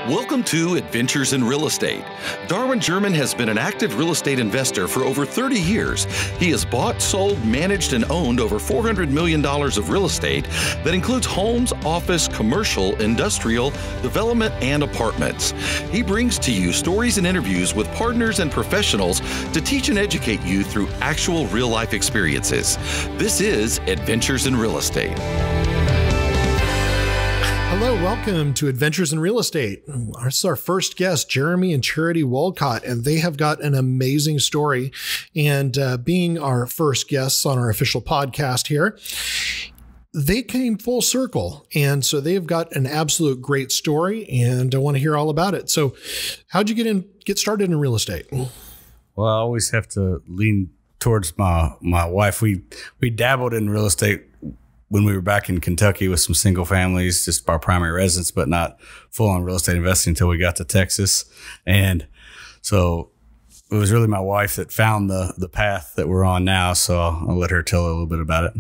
Welcome to Adventures in Real Estate. Darwin German has been an active real estate investor for over 30 years. He has bought, sold, managed, and owned over $400 million of real estate that includes homes, office, commercial, industrial, development, and apartments. He brings to you stories and interviews with partners and professionals to teach and educate you through actual real-life experiences. This is Adventures in Real Estate. Hello, welcome to Adventures in Real Estate. This is our first guest, Jeremy and Charity Wolcott, and they have got an amazing story. And being our first guests on our official podcast here, they came full circle. And so they've got an absolute great story, and I want to hear all about it. So how'd you get started in real estate? Well, I always have to lean towards my wife. We dabbled in real estate when we were back in Kentucky with some single families, just our primary residence, but not full on real estate investing until we got to Texas. And so it was really my wife that found the path that we're on now. So I'll let her tell a little bit about it.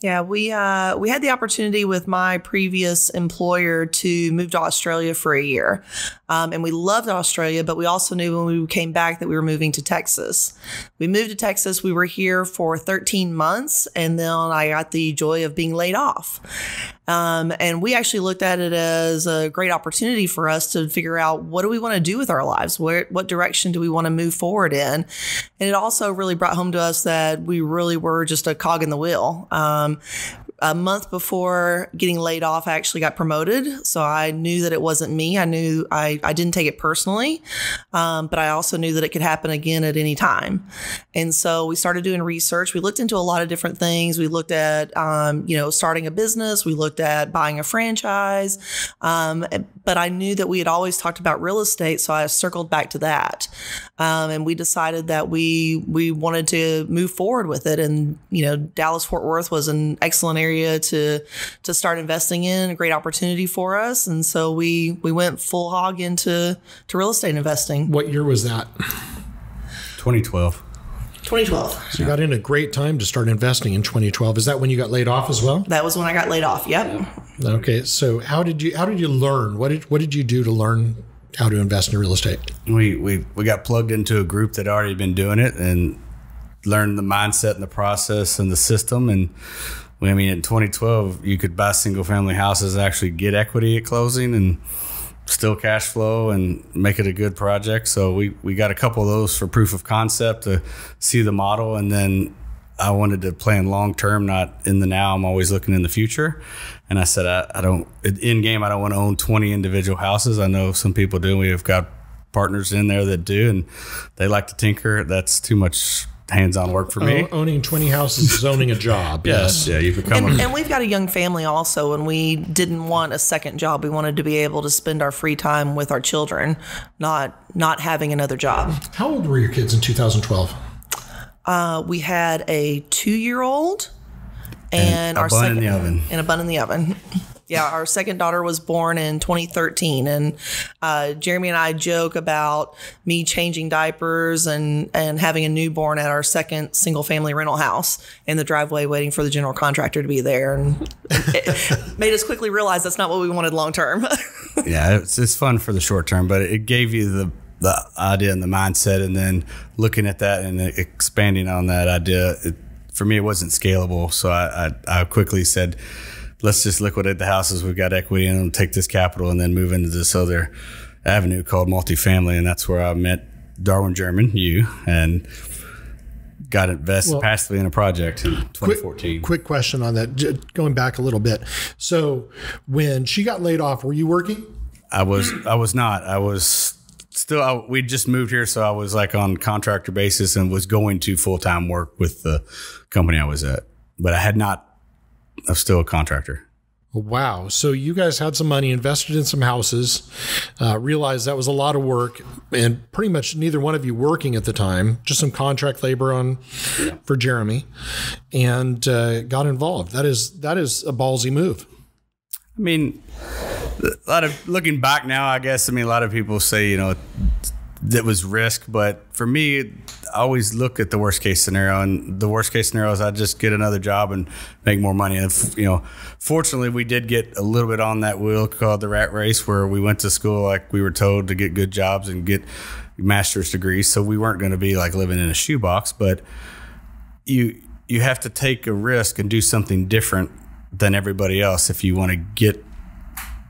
Yeah, we had the opportunity with my previous employer to move to Australia for a year. And we loved Australia, but we also knew when we came back that we were moving to Texas. We moved to Texas. We were here for 13 months, and then I got the joy of being laid off. And we actually looked at it as a great opportunity for us to figure out, what do we want to do with our lives? What direction do we want to move forward in? And it also really brought home to us that we really were just a cog in the wheel. A month before getting laid off, I actually got promoted. So I knew that it wasn't me. I knew I didn't take it personally, but I also knew that it could happen again at any time. And so we started doing research. We looked into a lot of different things. We looked at, starting a business. We looked at buying a franchise. But I knew that we had always talked about real estate. So I circled back to that. And we decided that we wanted to move forward with it. And, Dallas, Fort Worth was an excellent area to start investing in, a great opportunity for us. And so we went full hog into real estate investing. What year was that? 2012. 2012. So you got in a great time to start investing in 2012. Is that when you got laid off as well? That was when I got laid off. Yep. Okay. So how did you learn? What did you do to learn how to invest in real estate? We got plugged into a group that already been doing it and learned the mindset and the process and the system. And in 2012, you could buy single family houses, actually get equity at closing and still cash flow and make it a good project. So we got a couple of those for proof of concept to see the model. And then I wanted to plan long term, not in the now. I'm always looking in the future. And I said, I don't want to own 20 individual houses. I know some people do. We have got partners in there that do, and they like to tinker. That's too much hands-on work for me. Owning 20 houses is owning a job. Yes. Yeah, you become and we've got a young family also, and we didn't want a second job. We wanted to be able to spend our free time with our children, not having another job. How old were your kids in 2012? We had a 2-year-old and our second, in the oven. And a bun in the oven. Yeah, our second daughter was born in 2013, and Jeremy and I joke about me changing diapers and having a newborn at our second single-family rental house in the driveway waiting for the general contractor to be there, and it made us quickly realize that's not what we wanted long-term. Yeah, it's fun for the short term, but it gave you the idea and the mindset, and then looking at that and expanding on that idea. For me, it wasn't scalable, so I quickly said, let's just liquidate the houses. We've got equity in them, take this capital, and then move into this other avenue called multifamily. And that's where I met Darwin German, and got invested passively in a project in 2014. Quick question on that, going back a little bit. So when she got laid off, were you working? I was not. I was still, we just moved here, so I was like on contractor basis and was going to full-time work with the company I was at. But I'm still a contractor. Wow. So you guys had some money, invested in some houses, realized that was a lot of work, and pretty much neither one of you working at the time, just some contract labor for Jeremy, and got involved. That is a ballsy move. Looking back now, I guess, a lot of people say, that was risk. But for me, I always look at the worst case scenario, and the worst case scenario is I just get another job and make more money. And fortunately, we did get a little bit on that wheel called the rat race, where we went to school like we were told to get good jobs and get master's degrees. So we weren't going to be like living in a shoebox, but you have to take a risk and do something different than everybody else if you want to get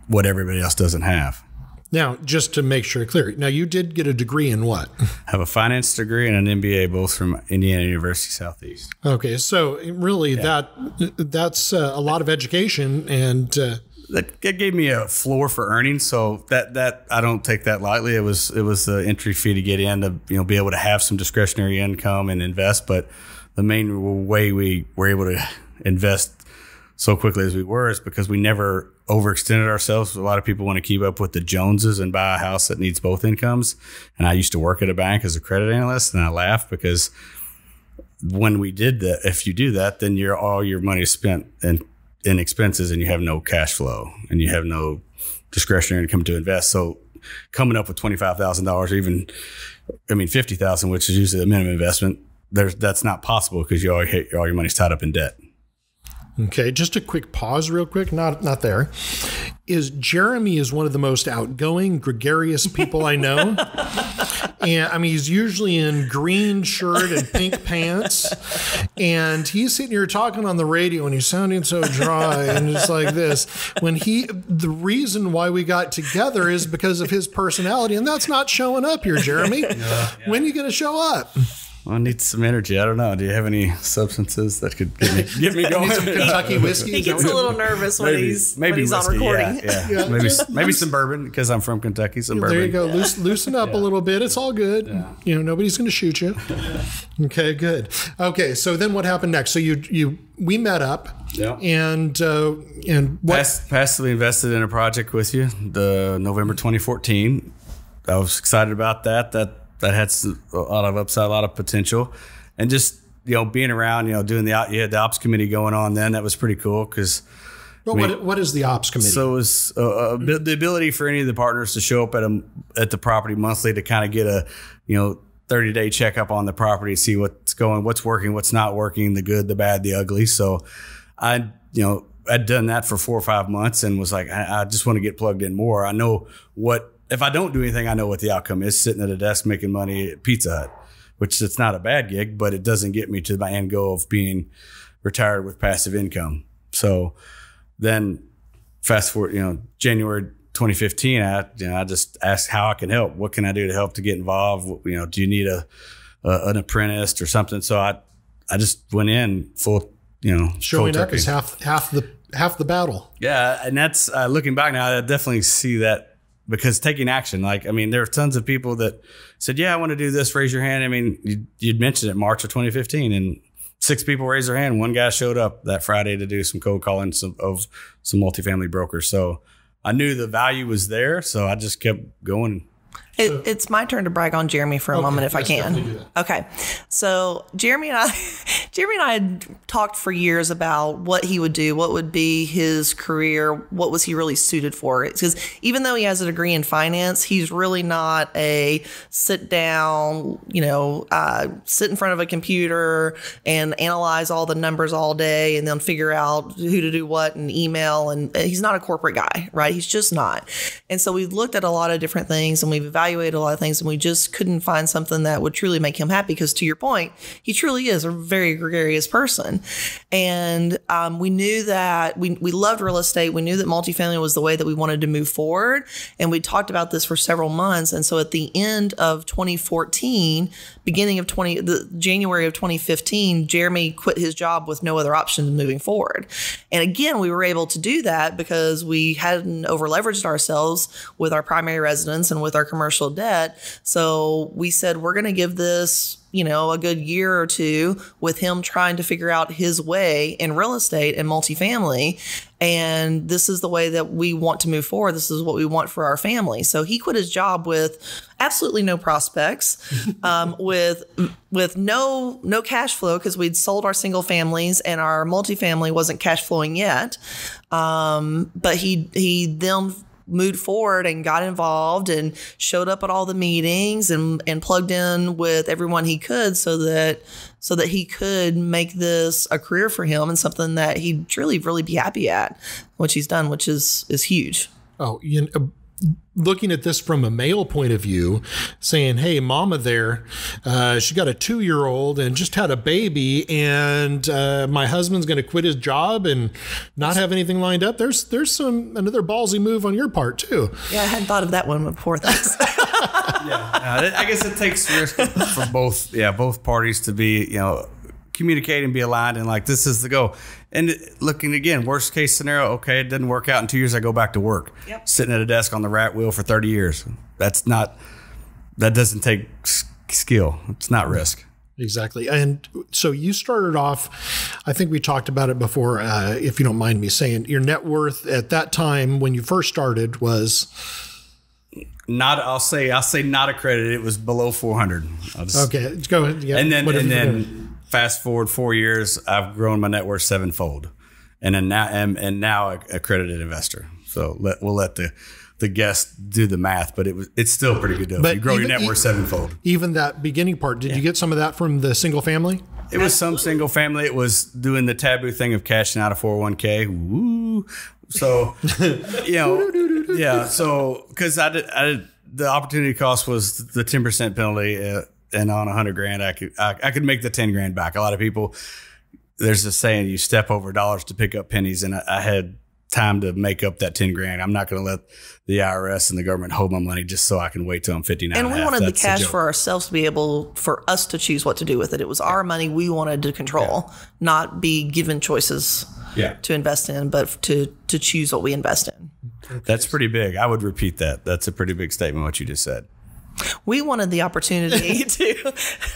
what everybody else doesn't have. Now, just to make sure clear, now you did get a degree in what? I have a finance degree and an MBA, both from Indiana University Southeast. Okay, so really that's a lot of education, and that gave me a floor for earnings. So that I don't take that lightly. It was the entry fee to get in to be able to have some discretionary income and invest. But the main way we were able to invest so quickly as we were is because we never overextended ourselves. A lot of people want to keep up with the Joneses and buy a house that needs both incomes. And I used to work at a bank as a credit analyst, and I laugh because when we did that, if you do that, then all your money is spent in expenses, and you have no cash flow, and you have no discretionary income to invest. So coming up with $25,000 or even, $50,000, which is usually the minimum investment, that's not possible because all your money's tied up in debt. Okay, just a quick pause real quick, not there. Jeremy is one of the most outgoing, gregarious people I know. And he's usually in green shirt and pink pants. And he's sitting here talking on the radio and he's sounding so dry and just like this. The reason why we got together is because of his personality, and that's not showing up here, Jeremy. Yeah. When are you going to show up? Well, I need some energy. I don't know. Do you have any substances that could get me going? Some Kentucky whiskey. He gets a little nervous when he's on recording. Yeah. Maybe some bourbon because I'm from Kentucky. Some bourbon. There you go. Loosen up a little bit. It's all good. Yeah. Nobody's going to shoot you. Okay, good. Okay, so then what happened next? So we met up. Yeah. And what? Passively invested in a project with you, the November 2014. I was excited about that. That had a lot of upside, a lot of potential, and just being around, doing you had the ops committee going on then. That was pretty cool because. What is the ops committee? So it was the ability for any of the partners to show up at the property monthly to kind of get a 30-day checkup on the property, see what's working, what's not working, the good, the bad, the ugly. So I'd done that for 4 or 5 months and was like, I just want to get plugged in more. I know if I don't do anything, I know what the outcome is, sitting at a desk making money at Pizza Hut, which it's not a bad gig, but it doesn't get me to my end goal of being retired with passive income. So then fast forward, January 2015, I just asked how I can help. What can I do to help to get involved? Do you need an apprentice or something? So I just went in full, showing up is half the battle. Yeah. And that's looking back now, I definitely see that. Because taking action, there are tons of people that said, yeah, I want to do this, raise your hand. You'd mentioned it March of 2015 and 6 people raised their hand. One guy showed up that Friday to do some cold calling of some multifamily brokers. So I knew the value was there. So I just kept going. It's my turn to brag on Jeremy for a moment, if I can. Okay. So Jeremy and I had talked for years about what he would do, what would be his career, what was he really suited for. Because even though he has a degree in finance, he's really not a sit down, sit in front of a computer and analyze all the numbers all day and then figure out who to do what and email. And he's not a corporate guy, right? He's just not. And so we've looked at a lot of different things and we've evaluated a lot of things, and we just couldn't find something that would truly make him happy. Because to your point, he truly is a very gregarious person. And we knew that we loved real estate. We knew that multifamily was the way that we wanted to move forward. And we talked about this for several months. And so at the end of 2014, beginning of January of 2015, Jeremy quit his job with no other options moving forward. And again, we were able to do that because we hadn't over leveraged ourselves with our primary residence and with our commercial debt. So we said, we're going to give this, a good year or two with him trying to figure out his way in real estate and multifamily. And this is the way that we want to move forward. This is what we want for our family. So he quit his job with absolutely no prospects, with no cash flow because we'd sold our single families and our multifamily wasn't cash flowing yet. But he then moved forward and got involved and showed up at all the meetings and plugged in with everyone he could so that he could make this a career for him and something that he'd really be happy at, which he's done, which is huge. Oh, looking at this from a male point of view, saying, hey, mama there, she got a 2-year-old and just had a baby, and my husband's going to quit his job and not have anything lined up. There's another ballsy move on your part too. Yeah, I hadn't thought of that one before. Thanks. I guess it takes risk for both parties to be, communicate and be aligned and like, this is the goal. And looking again, worst case scenario, okay, it didn't work out in 2 years, I go back to work. Yep. Sitting at a desk on the rat wheel for 30 years. That doesn't take skill. It's not risk. Exactly. And so you started off, I think we talked about it before, if you don't mind me saying, your net worth at that time when you first started was... I'll say not accredited. It was below 400. Okay, go ahead. Yeah, and then fast forward 4 years, I've grown my net worth 7-fold, and now accredited investor. So we'll let the guests do the math, but it's still pretty good. But you grow your net worth 7-fold. Even that beginning part, did you get some of that from the single family? It was some single family. It was doing the taboo thing of cashing out a 401k. Woo. So, yeah. So, because I did, the opportunity cost was the 10% penalty, and on $100,000, I could make the 10 grand back. A lot of people, there's a saying, you step over dollars to pick up pennies, and I had time to make up that 10 grand. I'm not going to let the IRS and the government hold my money just so I can wait till I'm 59. And we wanted the cash for ourselves to be able for us to choose what to do with it. It was our money we wanted to control, not be given choices to invest in, but to choose what we invest in. That's pretty big. I would repeat that. That's a pretty big statement, what you just said. We wanted the opportunity to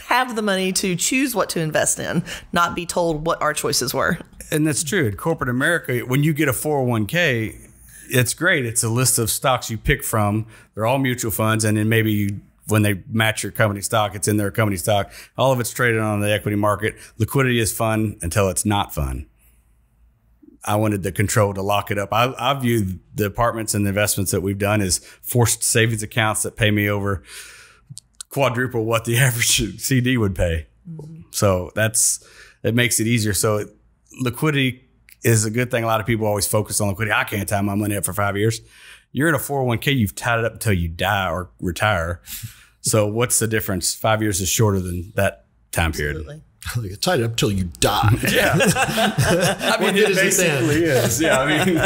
have the money to choose what to invest in, not be told what our choices were. And that's true. In corporate America, when you get a 401k, it's great. It's a list of stocks you pick from. They're all mutual funds. And then maybe when they match your company stock, it's in their company stock. All of it's traded on the equity market. Liquidity is fun until it's not fun. I wanted the control to lock it up. I view the apartments and the investments that we've done as forced savings accounts that pay me over quadruple what the average CD would pay. Mm-hmm. So it makes it easier. So liquidity is a good thing. A lot of people always focus on liquidity. I can't tie my money up for 5 years. You're in a 401k, you've tied it up until you die or retire. So what's the difference? 5 years is shorter than that time period. Absolutely. You tied it up till you die. Yeah. I mean, it basically is. Yeah. I mean,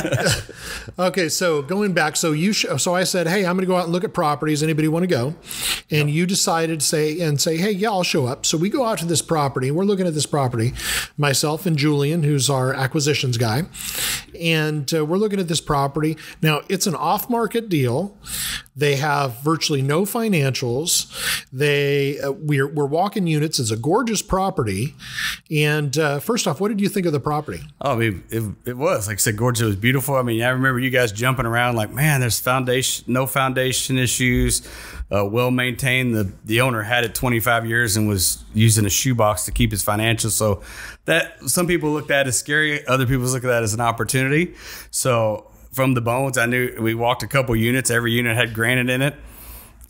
okay. So going back, so I said, hey, I'm going to go out and look at properties. Anybody want to go? And you decided to say, hey, yeah, I'll show up. So we go out to this property. We're looking at this property, myself and Julian, who's our acquisitions guy. And we're looking at this property. Now it's an off-market deal. They have virtually no financials. We're walking units. It's a gorgeous property. And first off, what did you think of the property? Oh, I mean, it was, like I said, gorgeous. It was beautiful. I mean, I remember you guys jumping around like, man, there's no foundation issues, well maintained. The owner had it 25 years and was using a shoebox to keep his financials. So that some people looked at as scary. Other people look at that as an opportunity. So from the bones, I knew we walked a couple units. Every unit had granite in it,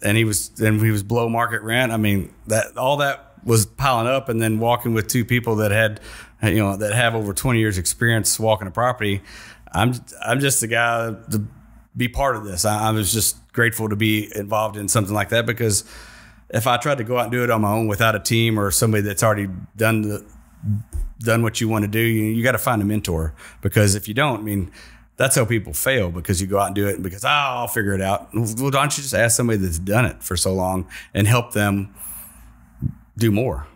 and he was below market rent. I mean, all that was piling up, and then walking with two people that have over 20 years experience walking a property. I'm just the guy to be part of this. I was just grateful to be involved in something like that, because if I tried to go out and do it on my own without a team or somebody that's already done what you want to do, you got to find a mentor, because if you don't, I mean, that's how people fail, because you go out and do it because, I'll figure it out. Well, why don't you just ask somebody that's done it for so long and help them do more?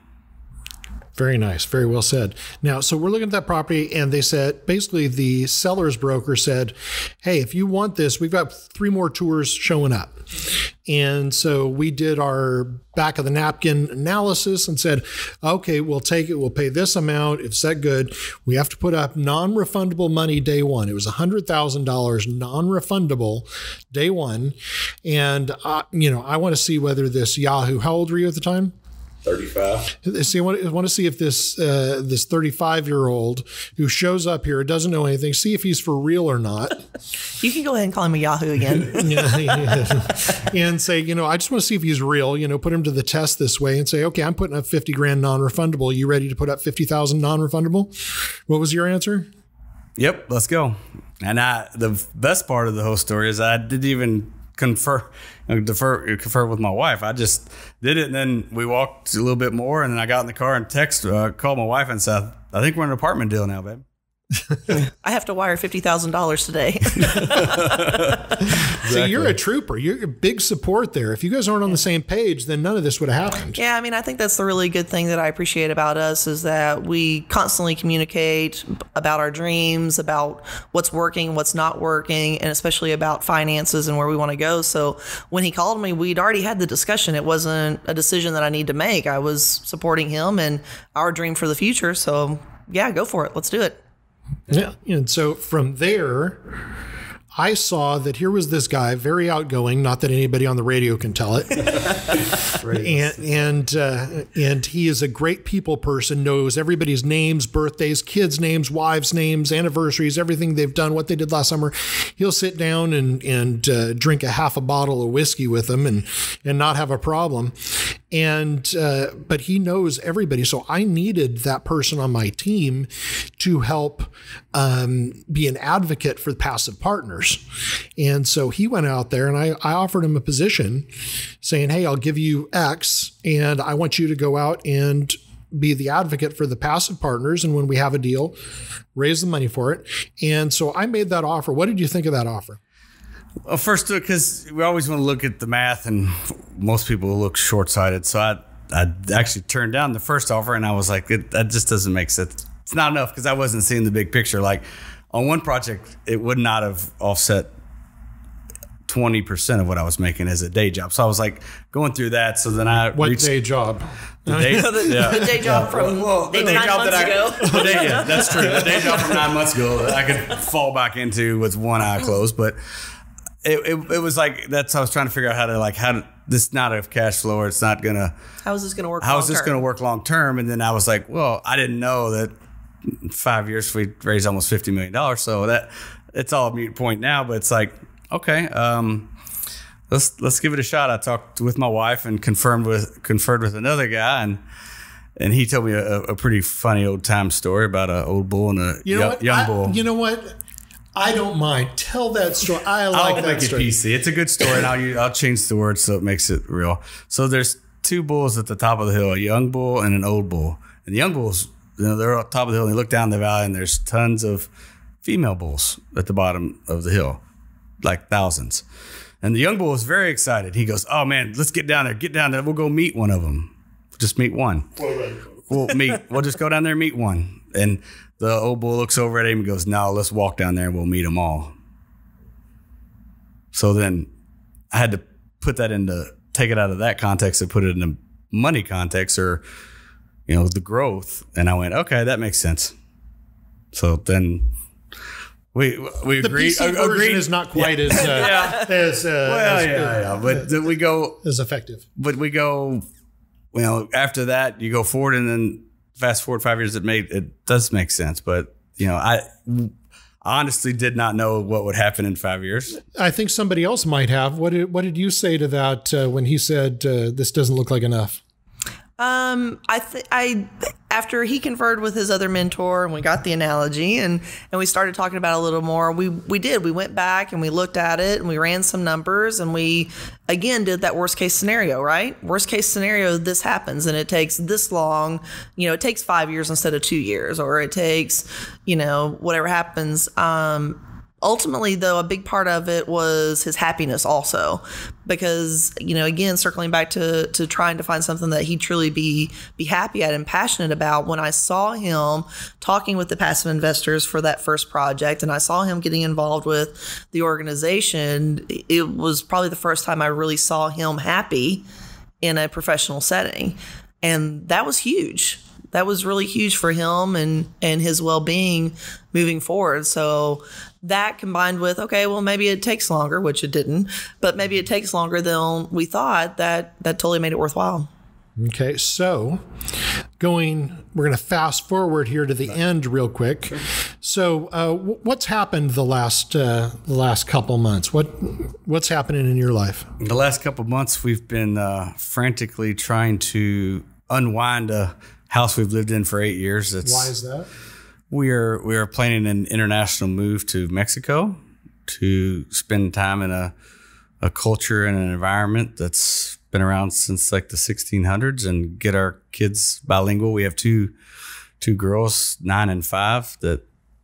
Very nice. Very well said. Now, so we're looking at that property, and they said, basically the seller's broker said, hey, if you want this, we've got 3 more tours showing up. And so we did our back of the napkin analysis and said, okay, we'll take it. We'll pay this amount. It's that good. We have to put up non-refundable money day one. It was $100,000 non-refundable day one. And, I want to see whether this Yahoo, how old were you at the time? 35. See, I want to see if this 35-year-old who shows up here doesn't know anything, see if he's for real or not. You can go ahead and call him a Yahoo again. Yeah. And say, I just want to see if he's real, put him to the test this way and say, okay, I'm putting up 50 grand non-refundable. You ready to put up 50,000 non-refundable? What was your answer? Yep, let's go. And the best part of the whole story is I didn't even confer with my wife. I just did it, and then we walked a little bit more, and then I got in the car and called my wife and said, I think we're in an apartment deal now, babe. I have to wire $50,000 today. Exactly. So you're a trooper. You're a big support there. If you guys aren't on the same page, then none of this would have happened. Yeah, I mean, I think that's the really good thing that I appreciate about us is that we constantly communicate about our dreams, about what's working, what's not working, and especially about finances and where we want to go. So when he called me, we'd already had the discussion. It wasn't a decision that I need to make. I was supporting him and our dream for the future. So yeah, go for it. Let's do it. Yeah. And so from there, I saw that here was this guy, very outgoing, not that anybody on the radio can tell it. and he is a great people person, knows everybody's names, birthdays, kids' names, wives' names, anniversaries, everything they've done, what they did last summer. He'll sit down and drink a half a bottle of whiskey with them and not have a problem. But he knows everybody. So I needed that person on my team to help be an advocate for passive partners. And so he went out there and I offered him a position saying, hey, I'll give you X and I want you to go out and be the advocate for the passive partners. And when we have a deal, raise the money for it. And so I made that offer. What did you think of that offer? Well, first, because we always want to look at the math, and most people look short-sighted. So I actually turned down the first offer, and I was like, that just doesn't make sense. It's not enough because I wasn't seeing the big picture. Like on one project, it would not have offset 20% of what I was making as a day job. So I was like going through that. So then I day job? The day job from 9 months ago. That's true. The day job from 9 months ago I could fall back into with one eye closed, but. It was like that's I was trying to figure out how this not have cash flow or it's not gonna. How is this gonna work? How is this gonna work long term? And then I was like, well, I didn't know that in 5 years we raised almost $50 million. So that it's all a moot point now. But it's like, okay, let's give it a shot. I talked with my wife and conferred with another guy and he told me a pretty funny old time story about an old bull and a young bull. You know what? I don't mind. Tell that story. I'll make it PC. It's a good story, and I'll change the words so it makes it real. So there's two bulls at the top of the hill, a young bull and an old bull. And the young bulls, they're on top of the hill, and they look down the valley, and there's tons of female bulls at the bottom of the hill, like thousands. And the young bull is very excited. He goes, oh, man, let's get down there. Get down there. We'll go meet one of them. Just meet one. We'll just go down there and meet one. And the old bull looks over at him and goes, no, let's walk down there and we'll meet them all. So then I had to take it out of that context and put it in a money context or, the growth. And I went, okay, that makes sense. So then we agreed. The PC version is not quite as but we go as effective. But we go, after that you go forward and then fast forward 5 years, it does make sense. But, I honestly did not know what would happen in 5 years. I think somebody else might have. What did you say to that when he said, this doesn't look like enough? After he conferred with his other mentor and we got the analogy and we started talking about it a little more, we went back and we looked at it and we ran some numbers and we again did that worst case scenario, right? Worst case scenario, this happens and it takes this long, it takes 5 years instead of 2 years, or it takes, whatever happens. Ultimately, though, a big part of it was his happiness also, because, again, circling back to trying to find something that he'd truly be happy at and passionate about. When I saw him talking with the passive investors for that first project and I saw him getting involved with the organization, it was probably the first time I really saw him happy in a professional setting. And that was huge. That was really huge for him and his well-being moving forward. So that combined with, okay, well, maybe it takes longer, which it didn't, but maybe it takes longer than we thought, that totally made it worthwhile. Okay, so we're going to fast forward here to the end real quick. So, what's happened the last couple months? What's happening in your life? The last couple months, we've been frantically trying to unwind a house we've lived in for 8 years. Why is that? We are planning an international move to Mexico to spend time in a culture and an environment that's been around since like the 1600s and get our kids bilingual. We have two girls, 9 and 5,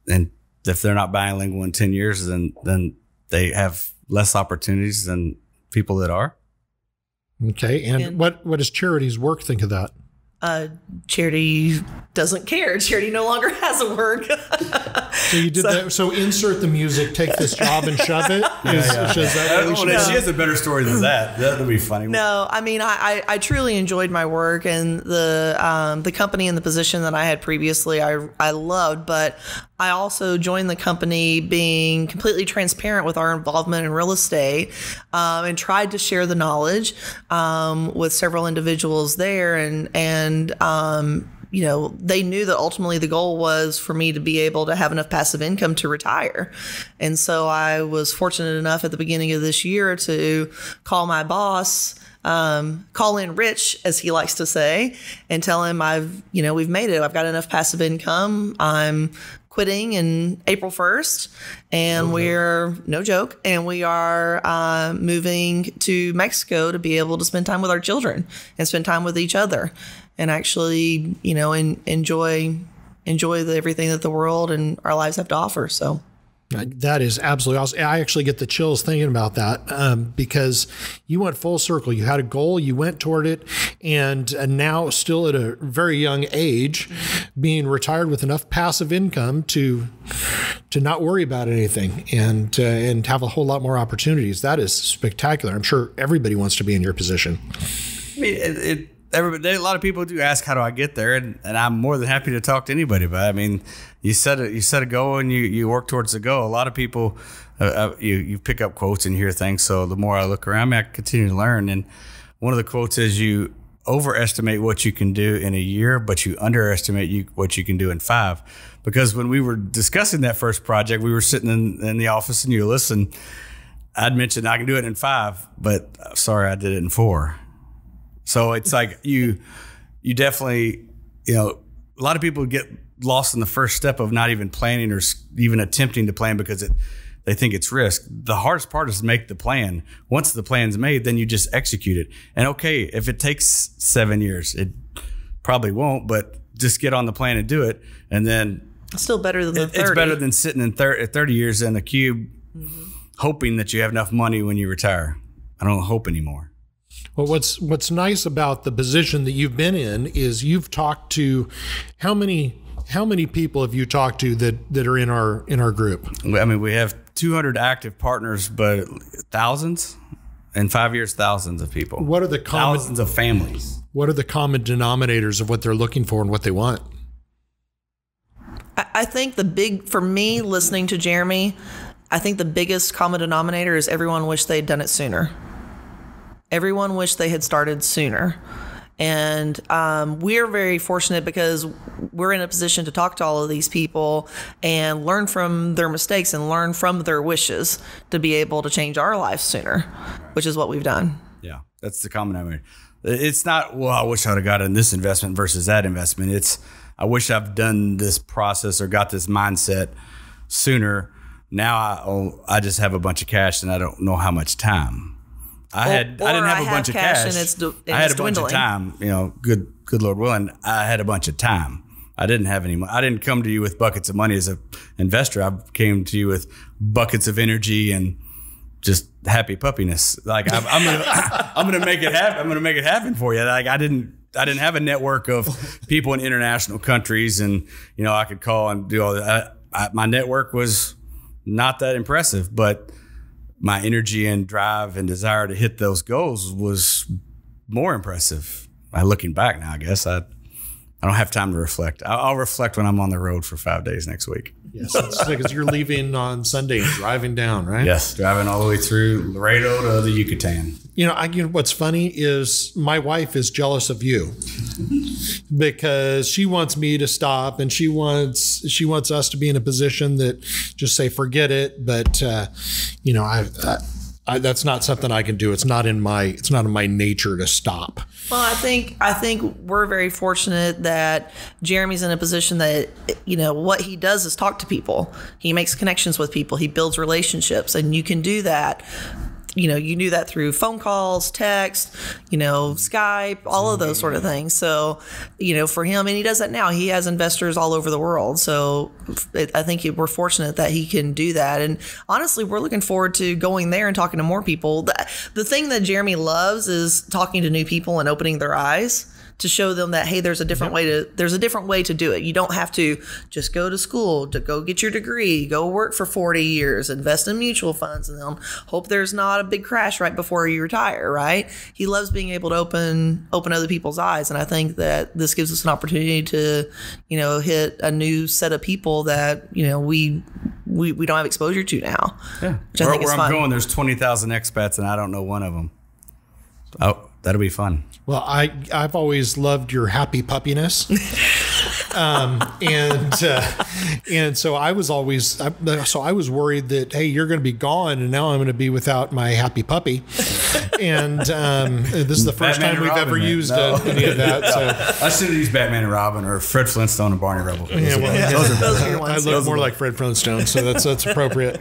and if they're not bilingual in 10 years, then they have less opportunities than people that are. Okay. And what does Charity's work think of that? Charity doesn't care. Charity no longer has a work. So you did that. So insert the music, take this job and shove it. She has a better story than that. That would be funny. No, I mean, I truly enjoyed my work, and the company and the position that I had previously, I loved, but I also joined the company being completely transparent with our involvement in real estate, and tried to share the knowledge with several individuals there, and you know, they knew that ultimately the goal was for me to be able to have enough passive income to retire. And so I was fortunate enough at the beginning of this year to call my boss, call in Rich, as he likes to say, and tell him we've made it. I've got enough passive income. I'm quitting in April 1st, and no joke, and we are moving to Mexico to be able to spend time with our children and spend time with each other, and actually, enjoy everything that the world and our lives have to offer. So that is absolutely awesome. I actually get the chills thinking about that, because you went full circle. You had a goal, you went toward it, and now still at a very young age, being retired with enough passive income to not worry about anything and have a whole lot more opportunities. That is spectacular. I'm sure everybody wants to be in your position. I mean, a lot of people do ask, how do I get there? And I'm more than happy to talk to anybody. But I mean, you set a goal and you work towards the goal. A lot of people, you pick up quotes and hear things. So the more I look around me, I continue to learn. And one of the quotes is, you overestimate what you can do in a year, but you underestimate what you can do in 5. Because when we were discussing that first project, we were sitting in the office in Euless, and I'd mentioned I can do it in 5, but sorry, I did it in 4. So it's like you definitely, a lot of people get lost in the first step of not even planning or even attempting to plan because they think it's risk. The hardest part is to make the plan. Once the plan's made, then you just execute it. And okay, if it takes 7 years, it probably won't, but just get on the plan and do it. And then it's still better than the 30. It's better than sitting in 30 years in a cube, hoping that you have enough money when you retire. I don't hope anymore. Well, what's nice about the position that you've been in is you've talked to how many people have you talked to that are in our group? I mean, we have 200 active partners, but thousands in 5 years, thousands of people. What are the thousands of families? What are the common denominators of what they're looking for and what they want? I think for me, listening to Jeremy, I think the biggest common denominator is everyone wished they'd done it sooner. Everyone wished they had started sooner. And we're very fortunate because we're in a position to talk to all of these people and learn from their mistakes and learn from their wishes to be able to change our lives sooner, which is what we've done. Yeah, that's the common denominator. It's not, well, I wish I'd have got in this investment versus that investment. It's, I wish I've done this process or got this mindset sooner. Now I just have a bunch of cash and I don't know how much time. I didn't have a bunch of cash. I had a bunch of time, good Lord willing. I had a bunch of time. I didn't have any money. I didn't come to you with buckets of money as an investor. I came to you with buckets of energy and just happy puppiness. Like I'm gonna make it happen. I'm gonna make it happen for you. Like I didn't have a network of people in international countries, and I could call and do all that. My network was not that impressive, but my energy and drive and desire to hit those goals was more impressive. Looking back now, I guess I I don't have time to reflect. I'll reflect when I'm on the road for 5 days next week. Yes, because you're leaving on Sunday and driving down, right? Yes, driving all the way through Laredo to the Yucatan. You know, what's funny is my wife is jealous of you because she wants me to stop, and she wants us to be in a position that just say forget it. But you know, I that's not something I can do. It's not in my nature to stop. Well, I think we're very fortunate that Jeremy's in a position that, you know, what he does is talk to people. He makes connections with people. He builds relationships, and you can do that. You know, you do that through phone calls, text, you know, Skype, all of those sort of things. So, you know, for him, and he does that now, he has investors all over the world. So I think we're fortunate that he can do that. And honestly, we're looking forward to going there and talking to more people. The thing that Jeremy loves is talking to new people and opening their eyes to show them that, hey, there's a different way to do it. You don't have to just go to school, to go get your degree, go work for 40 years, invest in mutual funds, and then hope there's not a big crash right before you retire, right? He loves being able to open other people's eyes. And I think that this gives us an opportunity to, you know, hit a new set of people that, you know, we don't have exposure to now. Yeah. Which I think is where fun. I'm going, there's 20,000 expats, and I don't know one of them. Oh, that'll be fun. Well, I've always loved your happy puppiness, and so I was worried that, hey, you're going to be gone, and now I'm going to be without my happy puppy, and this is the first Batman time we've Robin, ever man. used No. any of that. No. So I should have used Batman and Robin or Fred Flintstone and Barney Rubble. yeah, well, Those are your I ones. look more like Fred Flintstone, so that's appropriate.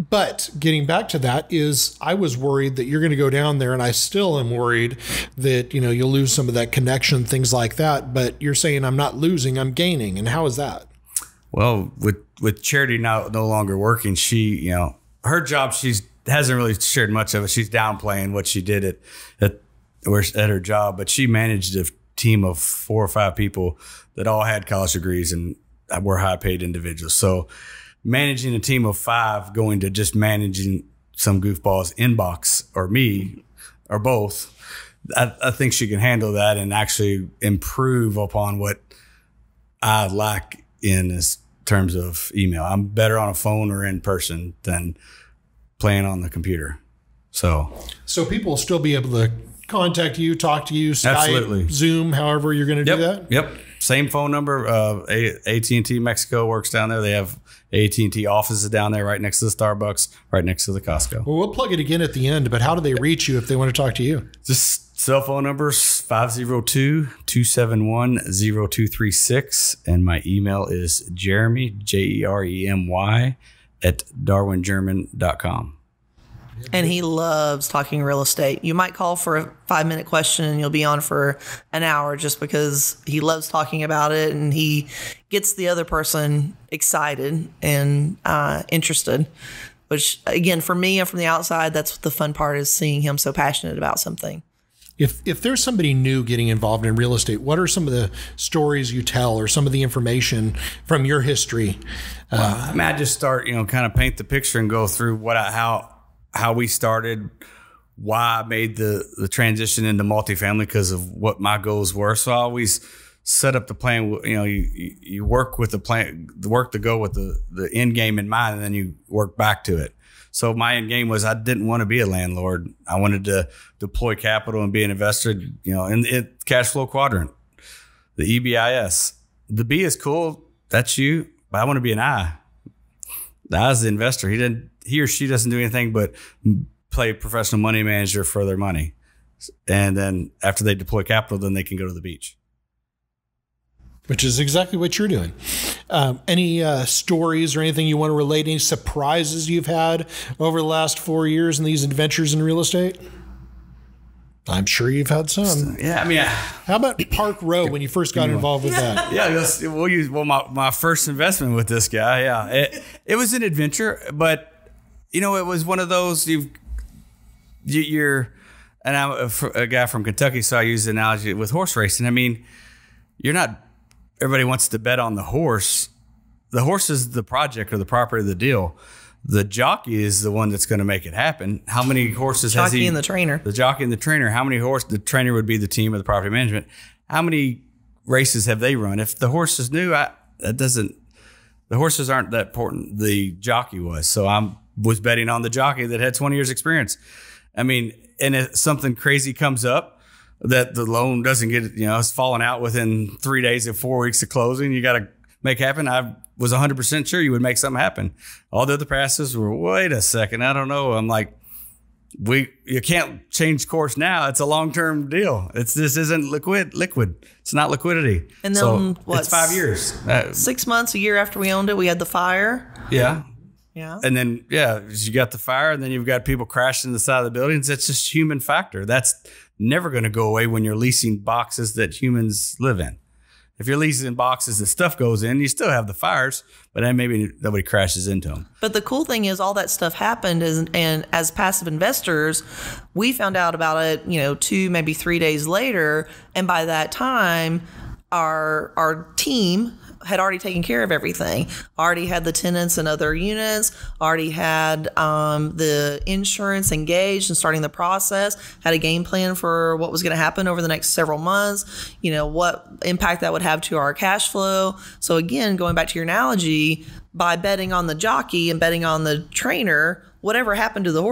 But getting back to that is, I was worried that you're going to go down there, and I still am worried that, you know, you'll lose some of that connection, things like that. But you're saying I'm not losing, I'm gaining. And how is that? Well, with Charity no longer working, she, you know, her job, hasn't really shared much of it. She's downplaying what she did at her job, but she managed a team of 4 or 5 people that all had college degrees and were high paid individuals. So managing a team of 5 going to just managing some goofball's inbox, or me, or both, I think she can handle that and actually improve upon what I lack in terms of email. I'm better on a phone or in person than playing on the computer. So people will still be able to contact you, talk to you, Skype, absolutely. Zoom, however you're going to do that? Yep. Same phone number. AT&T Mexico works down there. They have AT&T offices down there right next to the Starbucks, right next to the Costco. Well, we'll plug it again at the end, but how do they reach you if they want to talk to you? Just cell phone numbers, 502-271-0236. And my email is Jeremy, Jeremy, @darwingerman.com. And he loves talking real estate. You might call for a 5-minute question and you'll be on for an hour, just because he loves talking about it, and he gets the other person excited and interested, which, again, for me and from the outside, that's the fun part, is seeing him so passionate about something. If there's somebody new getting involved in real estate, what are some of the stories you tell, or some of the information from your history? I mean, I just start, you know, kind of paint the picture and go through how we started, why I made the transition into multifamily, because of what my goals were. So I always set up the plan. You know, you work with the plan, work to go with the end game in mind, and then you work back to it. So my end game was, I didn't want to be a landlord. I wanted to deploy capital and be an investor, you know, in cash flow quadrant, the EBIS. The B is cool. That's you. But I want to be an I. The I is the investor. He or she doesn't do anything but play professional money manager for their money. And then after they deploy capital, then they can go to the beach. Which is exactly what you're doing. Any stories or anything you want to relate? Any surprises you've had over the last 4 years in these adventures in real estate? I'm sure you've had some. Yeah, I mean, how about Park Row when you first got involved with that? Yeah, my first investment with this guy. Yeah, it was an adventure, but you know, it was one of those you're, and I'm a guy from Kentucky, so I use the analogy with horse racing. I mean, everybody wants to bet on the horse. The horse is the project or the property of the deal. The jockey is the one that's going to make it happen. How many horses has he? Jockey and the trainer. The jockey and the trainer. How many horses? The trainer would be the team or the property management. How many races have they run? If the horse is new, the horses aren't that important. The jockey was. So I was betting on the jockey that had 20 years experience. I mean, and if something crazy comes up that the loan doesn't get, it's falling out within 3 days or 4 weeks of closing, you got to make happen. I was 100% sure you would make something happen. All the other passes were, wait a second, I don't know. I'm like, you can't change course now. It's a long-term deal. This isn't liquid. It's not liquidity. And then it's 5 years. 6 months, a year after we owned it, we had the fire. Yeah. Yeah. And then, you got the fire, and then you've got people crashing in the side of the buildings. It's just human factor. That's never going to go away when you're leasing boxes that humans live in. If you're leasing boxes that stuff goes in, you still have the fires, but then maybe nobody crashes into them. But the cool thing is all that stuff happened, and as passive investors, we found out about it, 2, maybe 3 days later. And by that time, our team had already taken care of everything, already had the tenants and other units, already had the insurance engaged and starting the process, had a game plan for what was going to happen over the next several months, what impact that would have to our cash flow. So again, going back to your analogy, by betting on the jockey and betting on the trainer, whatever happened to the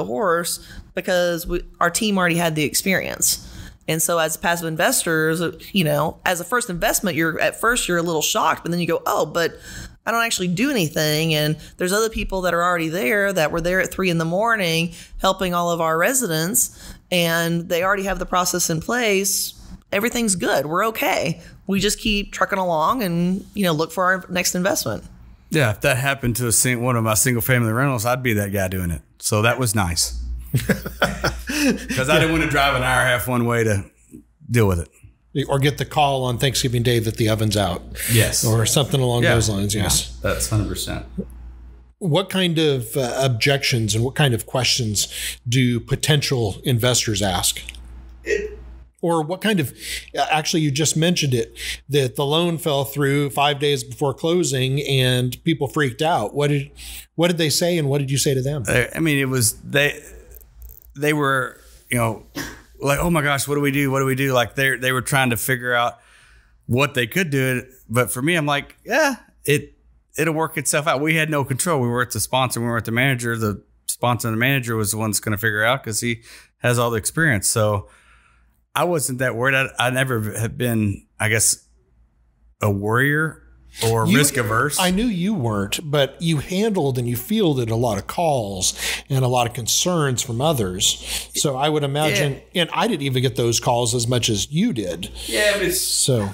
horse because our team already had the experience. And so as passive investors, as a first investment, you're a little shocked, but then you go, oh, but I don't actually do anything. And there's other people that are already there that were there at 3 a.m. helping all of our residents, and they already have the process in place. Everything's good. We're okay. We just keep trucking along and, look for our next investment. Yeah. If that happened to one of my single family rentals, I'd be that guy doing it. So that was nice. Because I didn't want to drive an hour and a half one way to deal with it. Or get the call on Thanksgiving Day that the oven's out. Yes. Or something along those lines. Yes. Yeah, that's 100%. What kind of objections and what kind of questions do potential investors ask? Or what kind of, actually, you just mentioned it, that the loan fell through 5 days before closing and people freaked out. What did they say, and what did you say to them? I mean, it was, they were, like, oh my gosh, what do we do? What do we do? Like they were trying to figure out what they could do. But for me, I'm like, it'll work itself out. We had no control. We weren't the sponsor. We weren't the manager. The sponsor and the manager was the one that's going to figure it out because he has all the experience. So I wasn't that worried. I never have been, I guess, a worrier or risk averse. I knew you weren't, but you handled and you fielded a lot of calls and a lot of concerns from others. So I would imagine, and I didn't even get those calls as much as you did. Yeah, but so.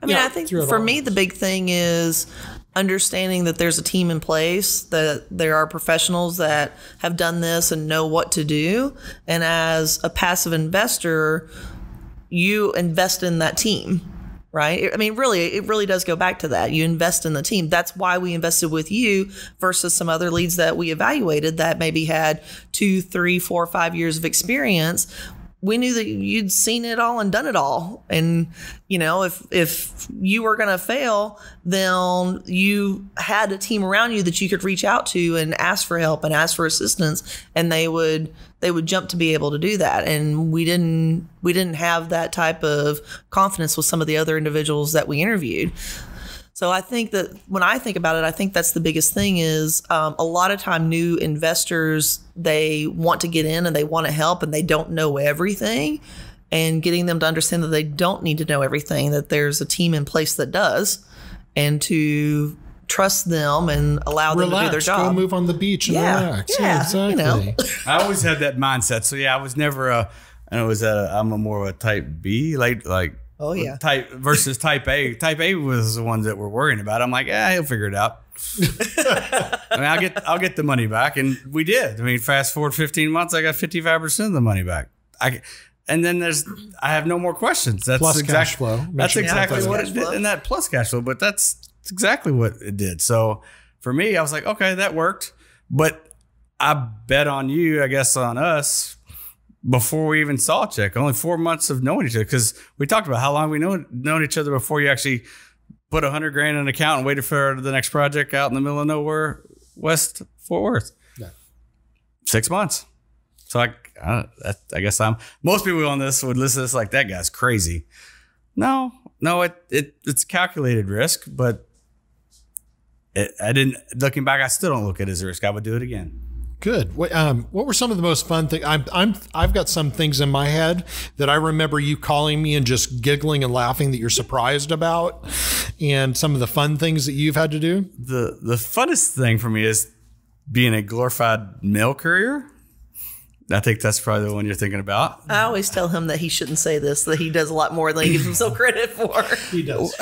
I mean, I think for me, the big thing is understanding that there's a team in place, that there are professionals that have done this and know what to do. And as a passive investor, you invest in that team. Right? I mean, really, it really does go back to that. You invest in the team. That's why we invested with you versus some other leads that we evaluated that maybe had 2, 3, 4, 5 years of experience. We knew that you'd seen it all and done it all. And, if you were going to fail, then you had a team around you that you could reach out to and ask for help and ask for assistance. And they would jump to be able to do that. And we didn't have that type of confidence with some of the other individuals that we interviewed. So I think that when I think about it, I think that's the biggest thing is a lot of time new investors, they want to get in and they want to help and they don't know everything, and getting them to understand that they don't need to know everything, that there's a team in place that does, and to trust them and allow them to do their job. Go move on the beach and relax. Yeah, exactly. I always had that mindset. So I was never I'm more of a type B, like oh yeah, type versus type A. Type A was the ones that we're worrying about. I'm like, he'll figure it out. I mean, I'll get the money back, and we did. I mean, fast forward 15 months, I got 55% of the money back. And then I have no more questions. That's plus cash flow. That's exactly what it did, and that plus cash flow. But that's exactly what it did. So for me, I was like, okay, that worked. But I bet on you, I guess on us, before we even saw a check. Only 4 months of knowing each other, because we talked about how long we known each other before you actually put $100,000 in an account and waited for the next project out in the middle of nowhere, West Fort Worth. Yeah. 6 months. So I guess most people on this would listen to this like, that guy's crazy. No, it's calculated risk, but looking back, I still don't look at it as a risk. I would do it again. Good. What were some of the most fun things? I've got some things in my head that I remember you calling me and just giggling and laughing that you're surprised about, and some of the fun things that you've had to do. The funnest thing for me is being a glorified mail courier. I think that's probably the one you're thinking about. I always tell him that he shouldn't say this, that he does a lot more than he gives himself credit for. He does.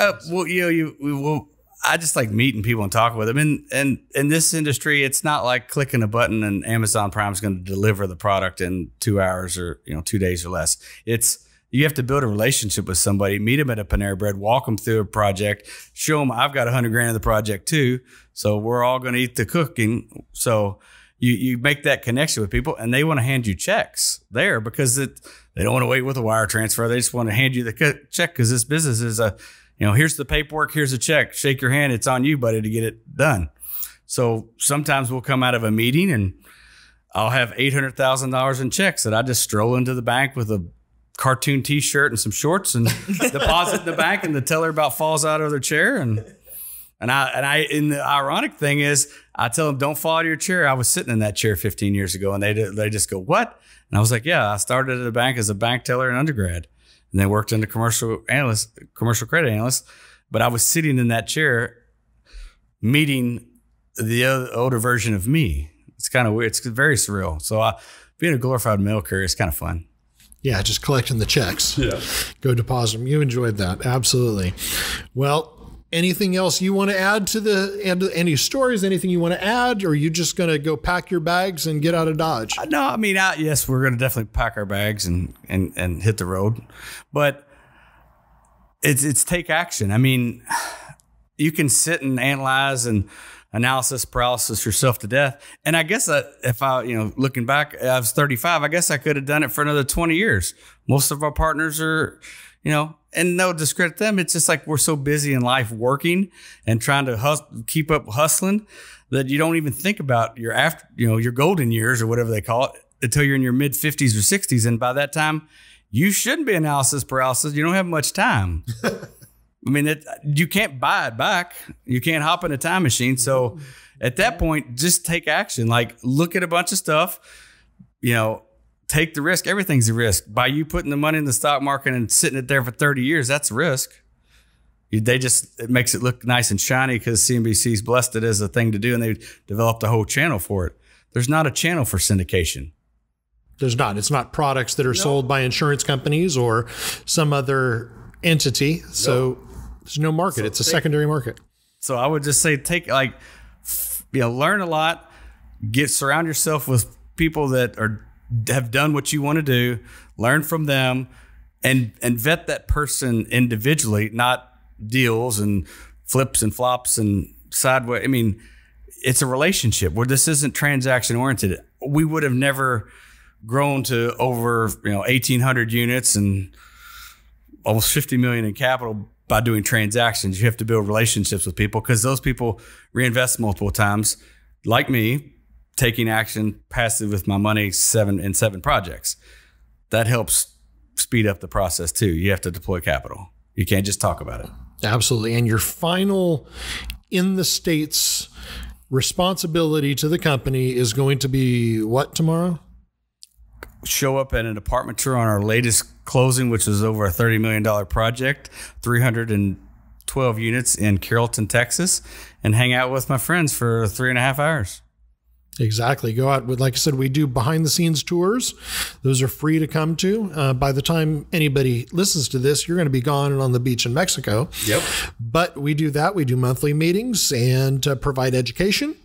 I just like meeting people and talking with them. And in this industry, it's not like clicking a button and Amazon Prime is going to deliver the product in 2 hours or 2 days or less. You have to build a relationship with somebody, meet them at a Panera Bread, walk them through a project, show them I've got $100,000 of the project too. So we're all going to eat the cooking. So you make that connection with people, and they want to hand you checks there because they don't want to wait with a wire transfer. They just want to hand you the check because this business is here's the paperwork, here's a check, shake your hand. It's on you, buddy, to get it done. So sometimes we'll come out of a meeting and I'll have $800,000 in checks that I just stroll into the bank with a cartoon T-shirt and some shorts and deposit in the bank, and the teller about falls out of their chair. And the ironic thing is, I tell them, don't fall out of your chair. I was sitting in that chair 15 years ago, and they just go, what? And I was like, yeah, I started at a bank as a bank teller in undergrad, and then worked into commercial credit analyst. But I was sitting in that chair, meeting the older version of me. It's kind of weird. It's very surreal. So being a glorified mail courier is kind of fun. Yeah, just collecting the checks. Yeah. Go deposit them. You enjoyed that. Absolutely. Well, anything else you want to add to any stories, anything you want to add, or are you just going to go pack your bags and get out of Dodge? No, I mean, yes, we're going to definitely pack our bags and hit the road, but it's take action. I mean, you can sit and analyze and analysis paralysis yourself to death. And I guess if I, looking back, I was 35, I guess I could have done it for another 20 years. Most of our partners are, and no discredit them. It's just like we're so busy in life working and trying to keep up hustling that you don't even think about your your golden years or whatever they call it until you're in your mid 50s or 60s. And by that time, you shouldn't be analysis paralysis. You don't have much time. I mean, you can't buy it back. You can't hop in a time machine. So at that point, just take action. Like, look at a bunch of stuff, take the risk. Everything's a risk. By you putting the money in the stock market and sitting it there for 30 years, that's a risk. It makes it look nice and shiny because CNBC's blessed it as a thing to do, and they developed a whole channel for it. There's not a channel for syndication. There's not. It's not products that are sold by insurance companies or some other entity. So there's no market. It's a secondary market. So I would just say learn a lot, surround yourself with people that have done what you want to do, learn from them, and vet that person individually, not deals and flips and flops and sideways. I mean, it's a relationship where this isn't transaction oriented. We would have never grown to over 1,800 units and almost 50 million in capital by doing transactions. You have to build relationships with people because those people reinvest multiple times, like me, taking action passive with my money, 7 projects. That helps speed up the process too. You have to deploy capital. You can't just talk about it. Absolutely. And your final in the States responsibility to the company is going to be what tomorrow? Show up at an apartment tour on our latest closing, which is over a $30 million project, 312 units in Carrollton, Texas, and hang out with my friends for 3.5 hours. Exactly. Go out with, like I said, we do behind the scenes tours. Those are free to come to. By the time anybody listens to this, you're going to be gone and on the beach in Mexico. Yep. But we do that. We do monthly meetings and provide education.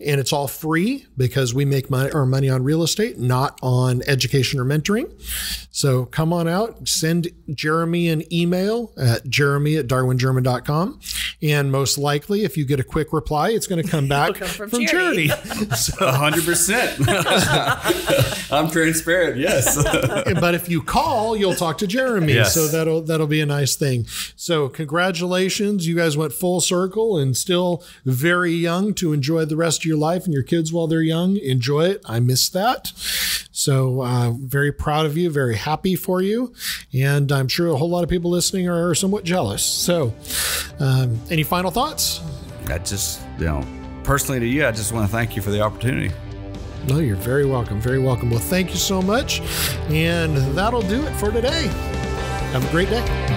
And it's all free because we make our money on real estate, not on education or mentoring. So come on out, send Jeremy an email at jeremy@darwingerman.com. And most likely, if you get a quick reply, it's going to come back from charity. So 100%. I'm transparent. Yes. But if you call, you'll talk to Jeremy. Yes. So that'll be a nice thing. So congratulations. You guys went full circle and still very young to enjoy the rest of your life and your kids while they're young. Enjoy it. I miss that. So very proud of you, very happy for you. And I'm sure a whole lot of people listening are somewhat jealous. So any final thoughts? I just, personally to you, I just want to thank you for the opportunity. No, you're very welcome. Very welcome. Well, thank you so much. And that'll do it for today. Have a great day.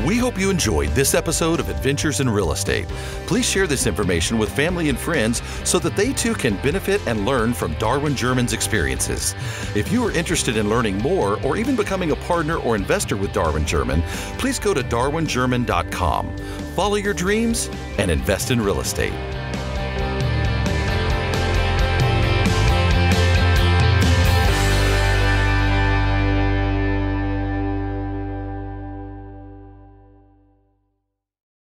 We hope you enjoyed this episode of Adventures in Real Estate. Please share this information with family and friends so that they too can benefit and learn from Darwin German's experiences. If you are interested in learning more or even becoming a partner or investor with Darwin German, please go to darwingerman.com. Follow your dreams and invest in real estate.